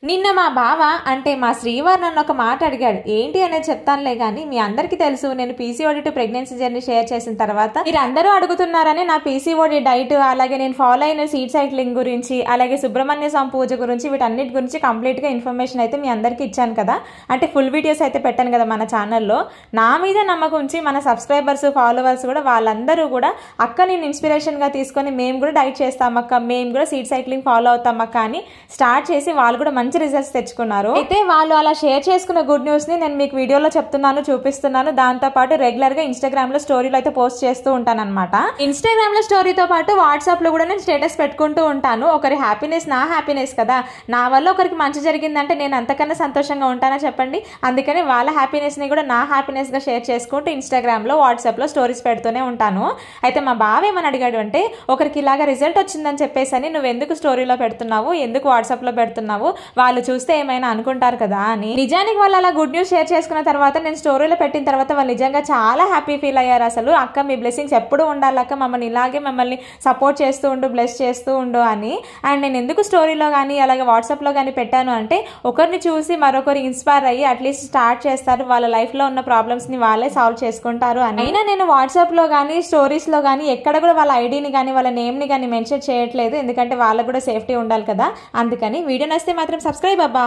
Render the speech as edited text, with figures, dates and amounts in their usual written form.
నిన్న మా బావ అంటే మా శ్రీవారు నన్ను ఒక మాట అడిగాడు. ఏంటి అనేది చెప్తానులే కానీ మీ అందరికీ తెలుసు నేను PCOD to pregnancy journey share చేసిన తర్వాత మీరు అందరూ అడుగుతున్నారని నా పీసీఓడి డైట్, అలాగే నేను ఫాలో అయిన సీడ్ సైక్లింగ్ గురించి, అలాగే సుబ్రహ్మణ్య స్వామి పూజ గురించి, వీటన్నిటి గురించి కంప్లీట్గా ఇన్ఫర్మేషన్ అయితే మీ అందరికీ ఇచ్చాను కదా. అంటే ఫుల్ వీడియోస్ అయితే పెట్టాను కదా మన ఛానల్లో. నా మీద నమ్మకం ఉంచి మన సబ్స్క్రైబర్స్, ఫాలోవర్స్ కూడా వాళ్ళందరూ కూడా అక్క నేను ఇన్స్పిరేషన్గా తీసుకొని మేము కూడా డైట్ చేస్తామక్క, మేము కూడా సీడ్ సైక్లింగ్ ఫాలో అవుతామక్క అని స్టార్ట్ చేసి వాళ్ళు కూడా మంచి రిజల్ట్స్ తెచ్చుకున్నారు. అయితే వాళ్ళు అలా షేర్ చేసుకున్న గుడ్ న్యూస్ ని నేను మీకు వీడియోలో చెప్తున్నాను, చూపిస్తున్నాను. దాంతో పాటు రెగ్యులర్ గా ఇన్స్టాగ్రామ్ లో స్టోరీలు అయితే పోస్ట్ చేస్తూ ఉంటాను అనమాట. ఇన్స్టాగ్రామ్ లో స్టోరీతో పాటు వాట్సాప్ లో కూడా నేను స్టేటస్ పెట్టుకుంటూ ఉంటాను. ఒకరి హ్యాపీనెస్ నా హ్యాపీనెస్ కదా. నా వల్ల ఒకరికి మంచి జరిగిందంటే నేను అంతకన్నా సంతోషంగా ఉంటానా చెప్పండి. అందుకని వాళ్ళ హ్యాపీనెస్ ని కూడా నా హ్యాపీనెస్ గా షేర్ చేసుకుంటూ ఇన్స్టాగ్రామ్ లో, వాట్సాప్ లో స్టోరీస్ పెడుతూనే ఉంటాను. అయితే మా బావ ఏమని అడిగాడు అంటే, ఒకరికి ఇలాగా రిజల్ట్ వచ్చిందని చెప్పేసి అని నువ్వు ఎందుకు స్టోరీలో పెడుతున్నావు, ఎందుకు వాట్సాప్ లో పెడుతున్నావు, వాళ్ళు చూస్తే ఏమైనా అనుకుంటారు కదా అని. నిజానికి వాళ్ళు అలా గుడ్ న్యూస్ షేర్ చేసుకున్న తర్వాత నేను స్టోరీలో పెట్టిన తర్వాత వాళ్ళు నిజంగా చాలా హ్యాపీ ఫీల్ అయ్యారు. అసలు అక్క మీ బ్లెస్సింగ్స్ ఎప్పుడు ఉండాలి అక్క, మమ్మల్ని ఇలాగే మమ్మల్ని సపోర్ట్ చేస్తూ ఉండు, బ్లెస్ చేస్తూ ఉండు అని. అండ్ నేను ఎందుకు స్టోరీలో కానీ అలాగే వాట్సాప్లో కానీ పెట్టాను అంటే, ఒకరిని చూసి మరొకరు ఇన్స్పైర్ అయ్యి అట్లీస్ట్ స్టార్ట్ చేస్తారు, వాళ్ళ లైఫ్లో ఉన్న ప్రాబ్లమ్స్ని వాళ్ళే సాల్వ్ చేసుకుంటారు అని. అయినా నేను వాట్సాప్లో కానీ స్టోరీస్లో కానీ ఎక్కడ కూడా వాళ్ళ ఐడిని కానీ వాళ్ళ నేమ్ని కానీ మెన్షన్ చేయట్లేదు, ఎందుకంటే వాళ్ళకు కూడా సేఫ్టీ ఉండాలి కదా. అందుకని వీడియో నచ్చితే మాత్రం సబ్స్క్రైబ్ అబ్బా.